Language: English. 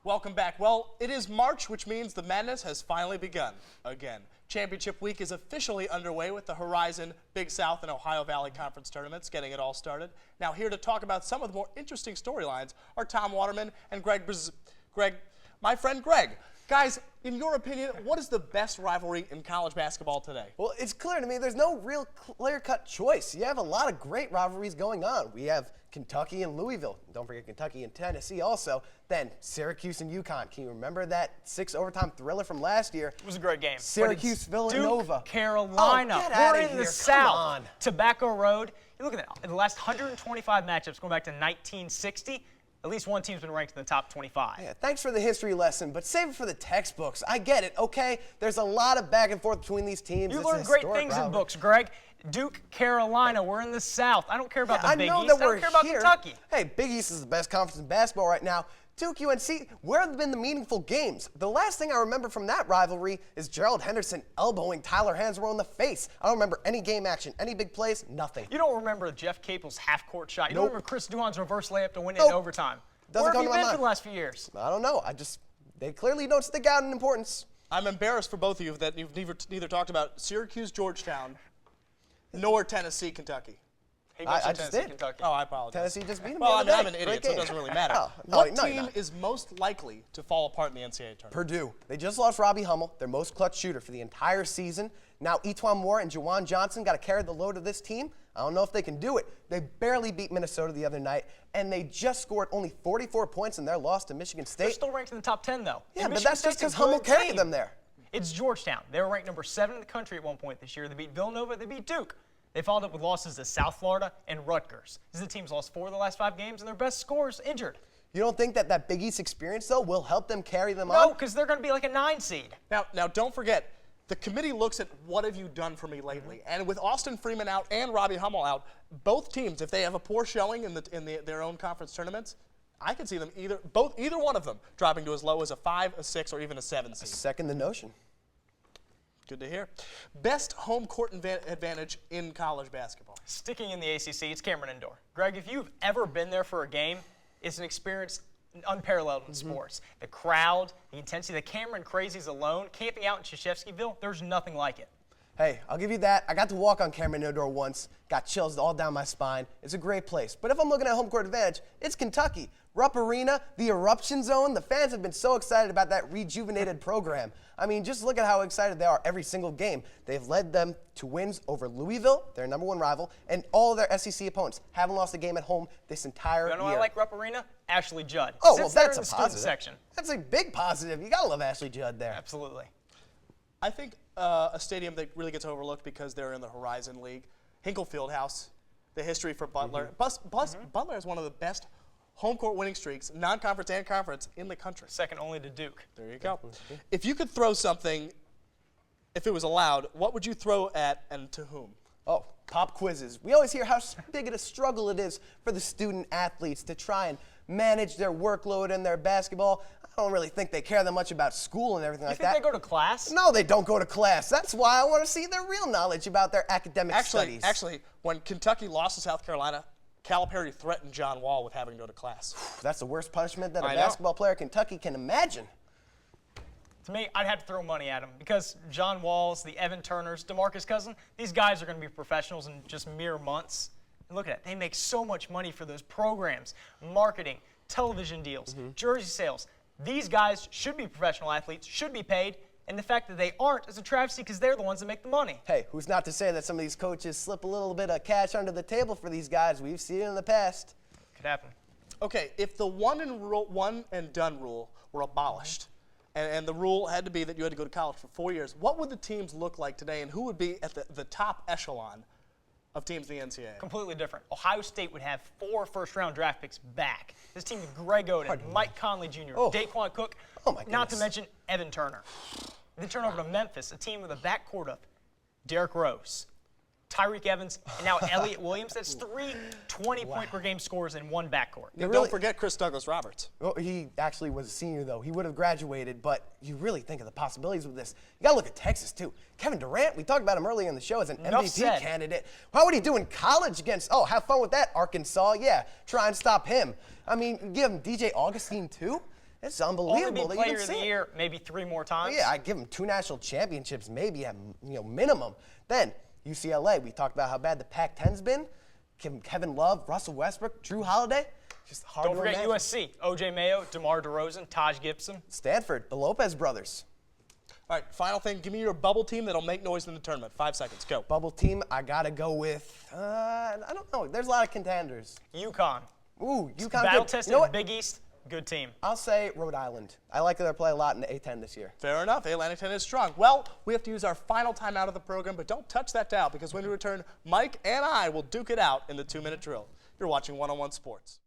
Welcome back. Well, it is March, which means the madness has finally begun again. Championship week is officially underway with the Horizon, Big South, and Ohio Valley Conference tournaments getting it all started. Now, here to talk about some of the more interesting storylines are Tom Waterman and my friend Greg. Guys, in your opinion, what is the best rivalry in college basketball today? Well, it's clear to me there's no real clear-cut choice. You have a lot of great rivalries going on. We have Kentucky and Louisville. Don't forget Kentucky and Tennessee also. Then Syracuse and UConn. Can you remember that 6-overtime thriller from last year? It was a great game. Syracuse, Villanova. Duke, Carolina. Oh, get outta We're in the here. South. Come on. Tobacco Road. You look at that. In the last 125 matchups going back to 1960, at least one team's been ranked in the top 25. Yeah, thanks for the history lesson, but save it for the textbooks. I get it, okay? There's a lot of back and forth between these teams. You It's a learn great historic things in rivalry. books, Greg. Duke, Carolina, we're in the South. I don't care about the I Big know East. that I don't we're care about here. Kentucky. Hey, Big East is the best conference in basketball right now. Duke, UNC, where have been the meaningful games? The last thing I remember from that rivalry is Gerald Henderson elbowing Tyler Hansbrough in the face. I don't remember any game action, any big plays, nothing. You don't remember Jeff Capel's half-court shot. You Nope. don't remember Chris Duhon's reverse layup to win it Nope. in overtime. Doesn't Where come have you to my been for mind. the last few years? I don't know. They clearly don't stick out in importance. I'm embarrassed for both of you that you've neither talked about Syracuse, Georgetown, nor Tennessee, Kentucky. He I mentioned just Tennessee, did. Kentucky. Oh, I apologize. Tennessee just beat them Well, the other I'm an day. idiot, Great so it game. doesn't really matter. Oh, no, What no, you're team not. is most likely to fall apart in the NCAA tournament? Purdue. They just lost Robbie Hummel, their most clutch shooter for the entire season. Now Etwan Moore and Jawan Johnson got to carry the load of this team. I don't know if they can do it. They barely beat Minnesota the other night, and they just scored only 44 points in their loss to Michigan They're State. still ranked in the top 10, though. Yeah, And but Michigan that's just State's because a Hummel good carried team. them there. It's Georgetown. They were ranked number 7 in the country at one point this year. They beat Villanova. They beat Duke. They followed up with losses to South Florida and Rutgers. These teams lost 4 of the last 5 games, and their best scorers injured. You don't think that Big East experience, though, will help them carry them No, on? because they're going to be like a 9 seed. Now, don't forget, the committee looks at what have you done for me lately, and with Austin Freeman out and Robbie Hummel out, both teams, if they have a poor showing in their own conference tournaments, I could see them either one of them dropping to as low as a 5, a 6, or even a 7 seed. Second the notion. Good to hear. Best home court advantage in college basketball. Sticking in the ACC, it's Cameron Indoor. Greg, if you've ever been there for a game, it's an experience unparalleled in sports. The crowd, the intensity, the Cameron crazies alone, camping out in Krzyzewskiville, there's nothing like it. Hey, I'll give you that. I got to walk on Cameron Indoor once, got chills all down my spine. It's a great place. But if I'm looking at home court advantage, it's Kentucky. Rupp Arena, the eruption zone, the fans have been so excited about that rejuvenated program. I mean, just look at how excited they are every single game. They've led them to wins over Louisville, their #1 rival, and all their SEC opponents. Haven't lost a game at home this entire You know year. why I like Rupp Arena? Ashley Judd. Oh, well, Sits there that's in a the student positive. section. That's a big positive. You got to love Ashley Judd there. Absolutely. I think a stadium that really gets overlooked because they're in the Horizon League, Hinkle Fieldhouse, the history for Butler. Butler has one of the best home court winning streaks, non-conference and conference, in the country. Second only to Duke. There you go. If you could throw something, if it was allowed, what would you throw at and to whom? Oh, pop quizzes. We always hear how big of a struggle it is for the student athletes to try and manage their workload and their basketball. I don't really think they care that much about school and everything You like think that. they go to class? No, they don't go to class. That's why I want to see their real knowledge about their academic studies. Actually, when Kentucky lost to South Carolina, Calipari threatened John Wall with having to go to class. That's the worst punishment that a I know. basketball player at Kentucky can imagine. To me, I'd have to throw money at him because John Walls, the Evan Turners, DeMarcus Cousins, these guys are going to be professionals in just mere months. And look at it. They make so much money for those programs, marketing, television deals, jersey sales. These guys should be professional athletes, should be paid, and the fact that they aren't is a travesty because they're the ones that make the money. Hey, who's not to say that some of these coaches slip a little bit of cash under the table for these guys? We've seen it in the past. Could happen. Okay, if the one and done rule were abolished, and the rule had to be that you had to go to college for 4 years, what would the teams look like today, and who would be at the top echelon of teams in the NCAA? Completely different. Ohio State would have 4 first-round draft picks back. This team with Greg Oden, Mike Conley Jr., Oh. Daquan Cook, Oh, my not to goodness. mention Evan Turner. Then turn over to Memphis, a team with a backcourt of Derrick Rose, Tyreek Evans, and now Elliott Williams. That's 3 20-point-per-game scores in one backcourt. And really- don't forget Chris Douglas Roberts. Well, he actually was a senior, though. He would have graduated, but you really think of the possibilities with this. You got to look at Texas, too. Kevin Durant, we talked about him earlier in the show as an Enough MVP said. candidate. How would he do in college against, have fun with that, Arkansas? Yeah, try and stop him. I mean, give him DJ Augustine, too. It's Only unbelievable be that you player can of say the it. year maybe 3 more times. Yeah, I give them 2 national championships, maybe at minimum. Then UCLA, we talked about how bad the Pac-10's been. Kevin Love, Russell Westbrook, Drew Holiday, just hard Don't to forget imagine. USC. O.J. Mayo, DeMar DeRozan, Taj Gibson. Stanford, the Lopez brothers. All right, final thing. Give me your bubble team that'll make noise in the tournament. 5 seconds. Go. Bubble team, I gotta go with. I don't know. There's a lot of contenders. UConn. Ooh, UConn. Battle good. tested You know what? Big East. Good team. I'll say Rhode Island. I like that they play a lot in the A10 this year. Fair enough. Atlantic 10 is strong. Well, we have to use our final time out of the program, but don't touch that dial because when we return, Mike and I will duke it out in the 2-minute drill. You're watching One-on-One Sports.